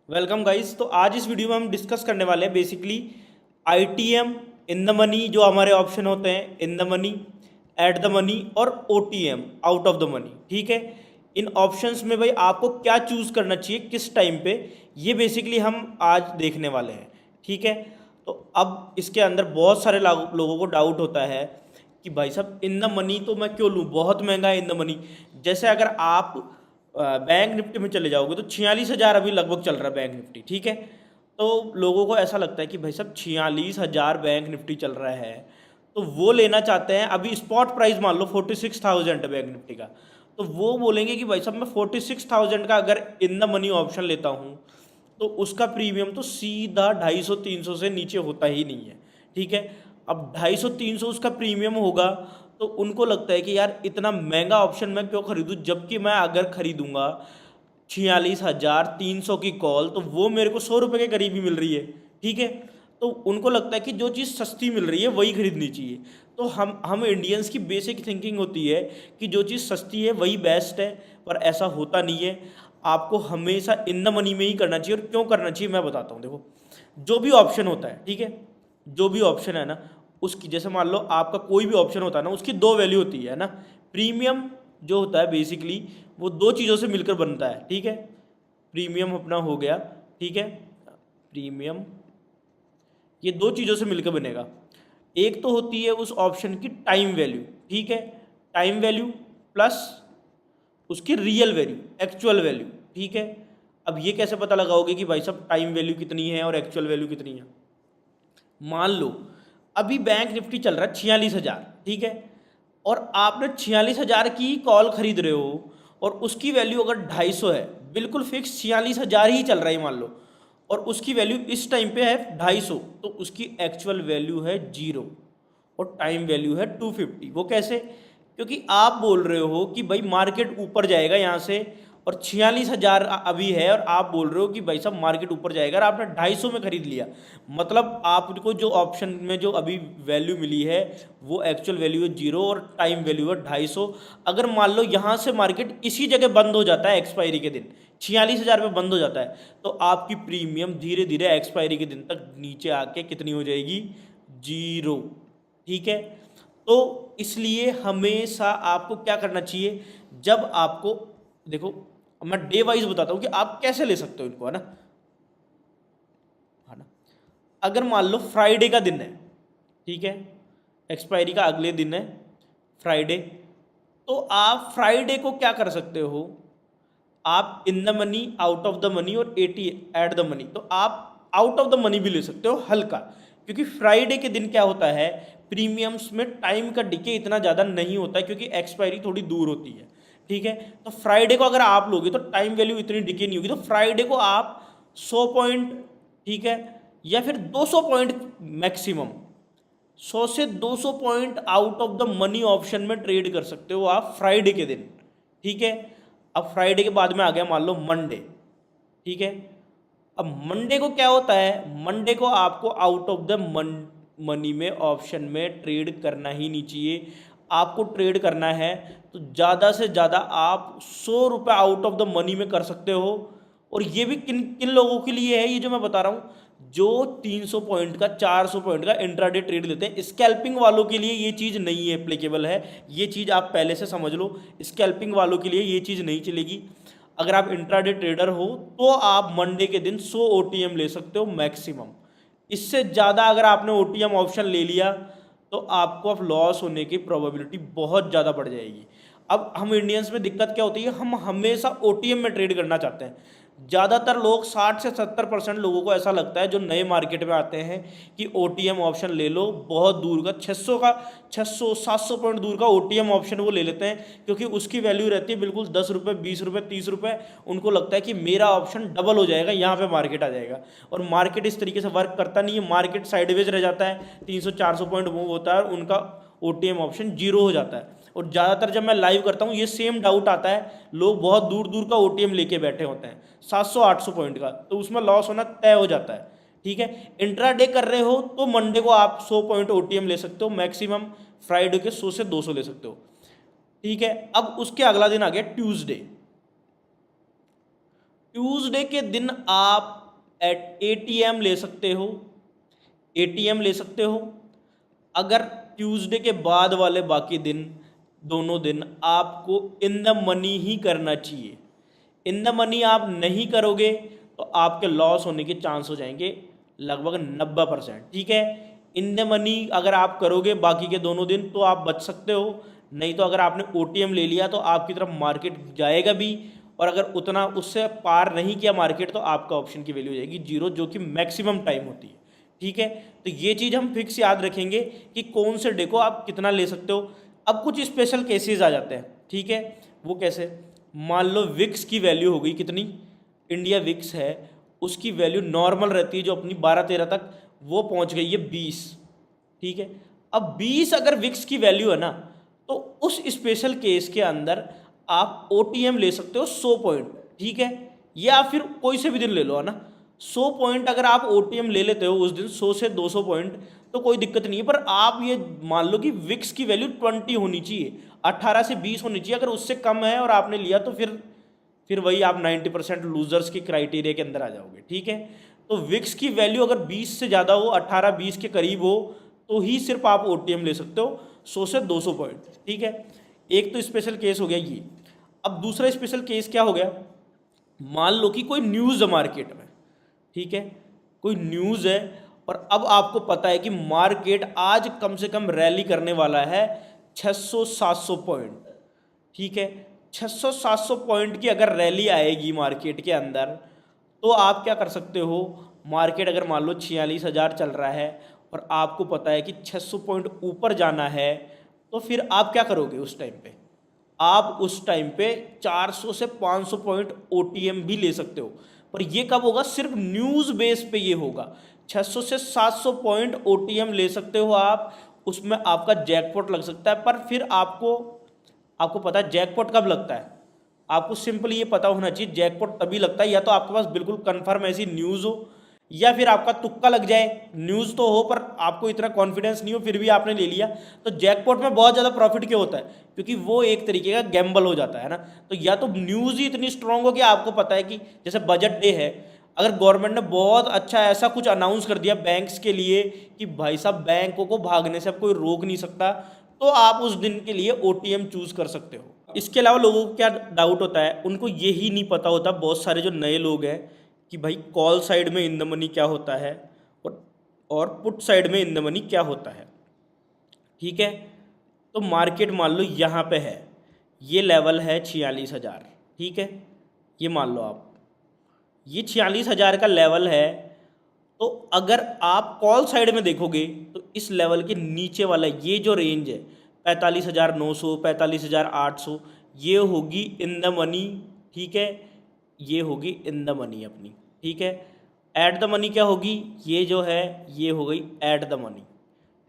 Welcome guys. तो आज इस वीडियो में हम डिस्कस करने वाले हैं basically ITM, in the money जो हमारे ऑप्शन होते हैं, in the money, at the money और OTM, out of the money. ठीक है, इन ऑप्शंस में भाई आपको क्या चूज करना चाहिए किस टाइम पे, ये बेसिकली हम आज देखने वाले हैं। ठीक है, तो अब इसके अंदर बहुत सारे लोगों को डाउट होता है कि भाई साहब इन द मनी तो मैं क्यों लूँ, बहुत महंगा है इन द मनी। जैसे अगर आप बैंक निफ्टी में चले जाओगे तो 46,000 अभी लगभग चल रहा है बैंक निफ्टी। ठीक है, तो लोगों को ऐसा लगता है कि भाई साहब 46,000 बैंक निफ्टी चल रहा है, तो वो लेना चाहते हैं। अभी स्पॉट प्राइस मान लो 46,000 है बैंक निफ्टी का, तो वो बोलेंगे कि भाई साहब मैं 46,000 का अगर इन द मनी ऑप्शन लेता हूँ तो उसका प्रीमियम तो सीधा 250-300 से नीचे होता ही नहीं है। ठीक है, अब 250-300 उसका प्रीमियम होगा तो उनको लगता है कि यार इतना महंगा ऑप्शन मैं क्यों खरीदूं, जबकि मैं अगर खरीदूंगा 46,300 की कॉल तो वो मेरे को 100 रुपये के करीब ही मिल रही है। ठीक है, तो उनको लगता है कि जो चीज़ सस्ती मिल रही है वही खरीदनी चाहिए। तो हम इंडियंस की बेसिक थिंकिंग होती है कि जो चीज़ सस्ती है वही बेस्ट है, पर ऐसा होता नहीं है। आपको हमेशा इन द मनी में ही करना चाहिए। और क्यों करना चाहिए मैं बताता हूँ। देखो, जो भी ऑप्शन होता है, ठीक है, जो भी ऑप्शन है ना, उसकी जैसे मान लो आपका कोई भी ऑप्शन होता है ना, उसकी दो वैल्यू होती है ना। प्रीमियम जो होता है बेसिकली वो दो चीज़ों से मिलकर बनता है। ठीक है, प्रीमियम अपना हो गया, ठीक है, प्रीमियम ये दो चीज़ों से मिलकर बनेगा। एक तो होती है उस ऑप्शन की टाइम वैल्यू, ठीक है, टाइम वैल्यू प्लस उसकी रियल वैल्यू, एक्चुअल वैल्यू। ठीक है, अब ये कैसे पता लगाओगे कि भाई साहब टाइम वैल्यू कितनी है और एक्चुअल वैल्यू कितनी है। मान लो अभी बैंक निफ्टी चल रहा है 46,000, ठीक है, और आपने 46,000 की कॉल खरीद रहे हो और उसकी वैल्यू अगर 250 है, बिल्कुल फिक्स 46,000 ही चल रहा है मान लो, और उसकी वैल्यू इस टाइम पे है 250, तो उसकी एक्चुअल वैल्यू है 0 और टाइम वैल्यू है 250। वो कैसे? क्योंकि आप बोल रहे हो कि भाई मार्केट ऊपर जाएगा यहाँ से, और 46,000 अभी है, और आप बोल रहे हो कि भाई साहब मार्केट ऊपर जाएगा, और आपने 250 में खरीद लिया। मतलब आपको जो ऑप्शन में जो अभी वैल्यू मिली है वो एक्चुअल वैल्यू है 0 और टाइम वैल्यू है 250। अगर मान लो यहाँ से मार्केट इसी जगह बंद हो जाता है एक्सपायरी के दिन, 46,000 पे बंद हो जाता है, तो आपकी प्रीमियम धीरे धीरे एक्सपायरी के दिन तक नीचे आके कितनी हो जाएगी? 0। ठीक है, तो इसलिए हमेशा आपको क्या करना चाहिए, जब आपको, देखो मैं डे वाइज बताता हूँ कि आप कैसे ले सकते हो इनको, है ना। अगर मान लो फ्राइडे का दिन है, ठीक है, एक्सपायरी का अगले दिन है फ्राइडे, तो आप फ्राइडे को क्या कर सकते हो, आप इन the money, out of the money और एटी एट द मनी, तो आप आउट ऑफ द मनी भी ले सकते हो हल्का, क्योंकि फ्राइडे के दिन क्या होता है, प्रीमियम्स में टाइम का डिके इतना ज़्यादा नहीं होता है क्योंकि एक्सपायरी थोड़ी दूर होती है। ठीक है, तो फ्राइडे को अगर आप लोगे तो टाइम वैल्यू इतनी डिके नहीं होगी, तो फ्राइडे को आप 100 पॉइंट, ठीक है, या फिर 200 पॉइंट मैक्सिमम, 100 से 200 point out of the money option में ट्रेड कर सकते हो आप फ्राइडे के दिन। ठीक है, अब फ्राइडे के बाद में आ गया मान लो मंडे। ठीक है, अब मंडे को क्या होता है, मंडे को आपको आउट ऑफ द मनी में ऑप्शन में ट्रेड करना ही नहीं चाहिए। आपको ट्रेड करना है तो ज़्यादा से ज़्यादा आप 100 रुपये आउट ऑफ द मनी में कर सकते हो। और ये भी किन किन लोगों के लिए है, ये जो मैं बता रहा हूँ, जो 300 पॉइंट का, 400 पॉइंट का इंट्राडे ट्रेड लेते हैं। स्कैल्पिंग वालों के लिए ये चीज़ नहीं एप्लीकेबल है, ये चीज़ आप पहले से समझ लो। स्कैल्पिंग वालों के लिए ये चीज़ नहीं चलेगी। अगर आप इंट्राडे ट्रेडर हो तो आप मंडे के दिन 100 ओटीएम ले सकते हो मैक्सिमम। इससे ज़्यादा अगर आपने ओटीएम ऑप्शन ले लिया तो आपको अब लॉस होने की प्रोबेबिलिटी बहुत ज़्यादा बढ़ जाएगी। अब हम इंडियंस में दिक्कत क्या होती है, हम हमेशा ओटीएम में ट्रेड करना चाहते हैं। ज़्यादातर लोग 60 से 70% लोगों को ऐसा लगता है जो नए मार्केट में आते हैं कि ओटीएम ऑप्शन ले लो, बहुत दूर का 600 पॉइंट दूर का ओटीएम ऑप्शन वो ले लेते हैं, क्योंकि उसकी वैल्यू रहती है बिल्कुल 10 रुपये, 20 रुपये, 30 रुपये। उनको लगता है कि मेरा ऑप्शन डबल हो जाएगा, यहाँ पे मार्केट आ जाएगा। और मार्केट इस तरीके से वर्क करता नहीं है, मार्केट साइडवेज रह जाता है, 300-400 पॉइंट मूव होता है और उनका ओटीएम ऑप्शन 0 हो जाता है। और ज़्यादातर जब मैं लाइव करता हूँ ये सेम डाउट आता है, लोग बहुत दूर दूर का ओटीएम लेके बैठे होते हैं 700-800 पॉइंट का, तो उसमें लॉस होना तय हो जाता है। ठीक है, इंट्राडे कर रहे हो तो मंडे को आप 100 पॉइंट ओटीएम ले सकते हो मैक्सिमम, फ्राइडे के 100 से 200 ले सकते हो। ठीक है, अब उसके अगला दिन आ गया ट्यूसडे। ट्यूसडे के दिन आप एटीएम ले सकते हो, एटीएम ले सकते हो। अगर ट्यूसडे के बाद वाले बाकी दिन, दोनों दिन आपको इन द मनी ही करना चाहिए। इन द मनी आप नहीं करोगे तो आपके लॉस होने के चांस हो जाएंगे लगभग 90%। ठीक है, इन द मनी अगर आप करोगे बाकी के दोनों दिन तो आप बच सकते हो, नहीं तो अगर आपने ओटीएम ले लिया तो आपकी तरफ मार्केट जाएगा भी, और अगर उतना उससे पार नहीं किया मार्केट तो आपका ऑप्शन की वैल्यू हो जाएगी जीरो, जो कि मैक्सिमम टाइम होती है। ठीक है, तो ये चीज़ हम फिक्स याद रखेंगे कि कौन से डे को आप कितना ले सकते हो। अब कुछ स्पेशल केसेस आ जाते हैं। ठीक है, वो कैसे? मान लो विक्स की वैल्यू हो गई कितनी, इंडिया विक्स है, उसकी वैल्यू नॉर्मल रहती है जो अपनी 12-13 तक, वो पहुंच गई है 20। ठीक है, अब 20 अगर विक्स की वैल्यू है ना, तो उस स्पेशल केस के अंदर आप ओटीएम ले सकते हो 100 पॉइंट। ठीक है, या फिर कोई से भी दिन ले लो, है ना। 100 पॉइंट अगर आप ओटीएम ले लेते हो उस दिन, 100 से 200 पॉइंट, तो कोई दिक्कत नहीं है। पर आप ये मान लो कि विक्स की वैल्यू 20 होनी चाहिए, 18 से 20 होनी चाहिए। अगर उससे कम है और आपने लिया तो फिर वही आप 90% लूजर्स की क्राइटेरिया के अंदर आ जाओगे। ठीक है, तो विक्स की वैल्यू अगर 20 से ज़्यादा हो, 18-20 के करीब हो, तो ही सिर्फ आप ओटीएम ले सकते हो 100 से 200 पॉइंट। ठीक है, एक तो स्पेशल केस हो गया ये। अब दूसरा स्पेशल केस क्या हो गया? मान लो कि कोई न्यूज़ है मार्केट में। ठीक है, कोई न्यूज़ है और अब आपको पता है कि मार्केट आज कम से कम रैली करने वाला है 600-700 पॉइंट। ठीक है, 600-700 पॉइंट की अगर रैली आएगी मार्केट के अंदर, तो आप क्या कर सकते हो? मार्केट अगर मान लो 46,000 चल रहा है और आपको पता है कि 600 पॉइंट ऊपर जाना है, तो फिर आप क्या करोगे उस टाइम पे? आप उस टाइम पे 400 से 500 पॉइंट ओटीएम भी ले सकते हो। पर ये कब होगा? सिर्फ न्यूज़ बेस पे ये होगा। 600 से 700 पॉइंट ओटीएम ले सकते हो आप, उसमें आपका जैकपॉट लग सकता है। पर फिर आपको पता है जैकपॉट कब लगता है? आपको सिंपल ये पता होना चाहिए जैकपॉट तभी लगता है या तो आपके पास बिल्कुल कंफर्म ऐसी न्यूज़ हो, या फिर आपका तुक्का लग जाए। न्यूज़ तो हो पर आपको इतना कॉन्फिडेंस नहीं हो, फिर भी आपने ले लिया। तो जैकपॉट में बहुत ज़्यादा प्रॉफिट क्यों होता है? क्योंकि वो एक तरीके का गैम्बल हो जाता है ना। तो या तो न्यूज़ ही इतनी स्ट्रांग हो कि आपको पता है कि जैसे बजट डे है, अगर गवर्नमेंट ने बहुत अच्छा ऐसा कुछ अनाउंस कर दिया बैंक्स के लिए कि भाई साहब बैंकों को भागने से अब कोई रोक नहीं सकता, तो आप उस दिन के लिए ओटीएम चूज कर सकते हो। इसके अलावा लोगों को क्या डाउट होता है, उनको यही नहीं पता होता, बहुत सारे जो नए लोग हैं, कि भाई कॉल साइड में इन द मनी क्या होता है और पुट साइड में इन द मनी क्या होता है। ठीक है, तो मार्केट मान लो यहाँ पे है, ये लेवल है 46,000। ठीक है, ये मान लो आप, ये 46,000 का लेवल है। तो अगर आप कॉल साइड में देखोगे तो इस लेवल के नीचे वाला ये जो रेंज है 45,900, 45,800, ये होगी इन द मनी। ठीक है, ये होगी इन द मनी अपनी। ठीक है, एट द मनी क्या होगी? ये जो है ये हो गई एट द मनी।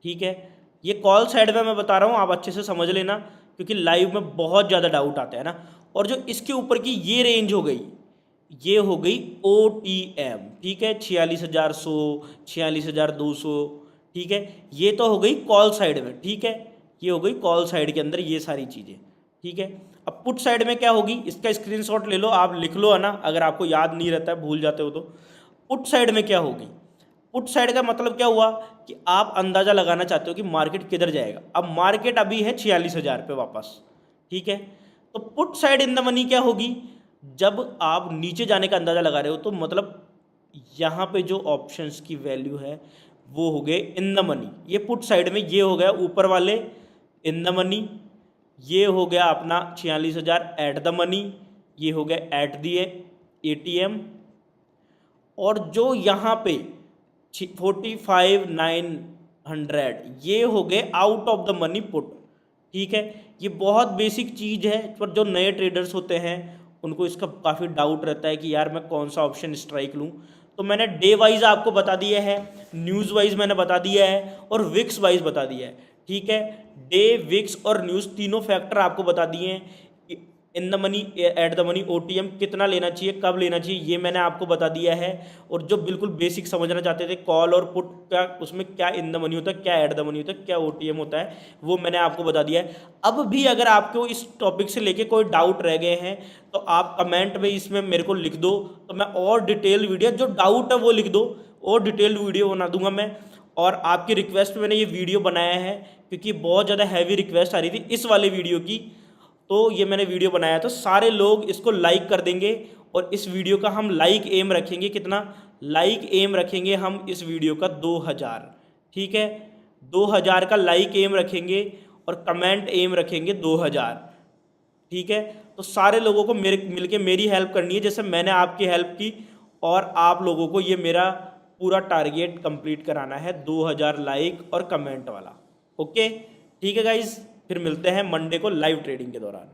ठीक है, ये कॉल साइड में मैं बता रहा हूँ, आप अच्छे से समझ लेना, क्योंकि लाइव में बहुत ज़्यादा डाउट आता है ना। और जो इसके ऊपर की ये रेंज हो गई, ये हो गई OTM। ठीक है, 46,100, 46,200। ठीक है, ये तो हो गई कॉल साइड में। ठीक है, ये हो गई कॉल साइड के अंदर ये सारी चीज़ें। ठीक है, अब पुट साइड में क्या होगी? इसका स्क्रीनशॉट ले लो, आप लिख लो, है ना, अगर आपको याद नहीं रहता है, भूल जाते हो तो। पुट साइड में क्या होगी? पुट साइड का मतलब क्या हुआ कि आप अंदाज़ा लगाना चाहते हो कि मार्केट किधर जाएगा। अब मार्केट अभी है 46,000 पे वापस। ठीक है, तो put side in the money क्या होगी? जब आप नीचे जाने का अंदाज़ा लगा रहे हो, तो मतलब यहाँ पे जो ऑप्शंस की वैल्यू है वो हो गए इन द मनी। ये पुट साइड में ये हो गया ऊपर वाले इन द मनी, ये हो गया अपना 46,000 एट द मनी, ये हो गया एट दी ATM। और जो यहाँ पे 45,900 ये हो गए out of the money put. ठीक है, ये बहुत बेसिक चीज़ है, पर जो नए ट्रेडर्स होते हैं उनको इसका काफ़ी डाउट रहता है कि यार मैं कौन सा ऑप्शन स्ट्राइक लूँ। तो मैंने डे वाइज आपको बता दिया है, न्यूज़ वाइज मैंने बता दिया है, और विक्स वाइज बता दिया है। ठीक है, डे, विक्स और न्यूज़ तीनों फैक्टर आपको बता दिए हैं। In the money at the money OTM कितना लेना चाहिए, कब लेना चाहिए, ये मैंने आपको बता दिया है। और जो बिल्कुल बेसिक समझना चाहते थे कॉल और पुट क्या, उसमें क्या इन द मनी होता है, क्या एट द मनी होता है, क्या OTM होता है, वो मैंने आपको बता दिया है। अब भी अगर आपको इस टॉपिक से लेके कोई डाउट रह गए हैं तो आप कमेंट में इसमें मेरे को लिख दो, तो मैं और डिटेल वीडियो, जो डाउट है वो लिख दो, और डिटेल वीडियो बना दूंगा मैं। और आपकी रिक्वेस्ट पे मैंने ये वीडियो बनाया है क्योंकि बहुत ज़्यादा हैवी रिक्वेस्ट आ रही थी इस वाले वीडियो की, तो ये मैंने वीडियो बनाया। तो सारे लोग इसको लाइक कर देंगे, और इस वीडियो का हम लाइक एम रखेंगे, कितना लाइक एम रखेंगे हम इस वीडियो का 2000, ठीक है, 2000 का लाइक एम रखेंगे, और कमेंट एम रखेंगे 2000, ठीक है। तो सारे लोगों को मेरे मिलके मेरी हेल्प करनी है, जैसे मैंने आपकी हेल्प की, और आप लोगों को ये मेरा पूरा टारगेट कंप्लीट कराना है 2000 लाइक और कमेंट वाला। ओके, ठीक है गाइज, फिर मिलते हैं मंडे को लाइव ट्रेडिंग के दौरान।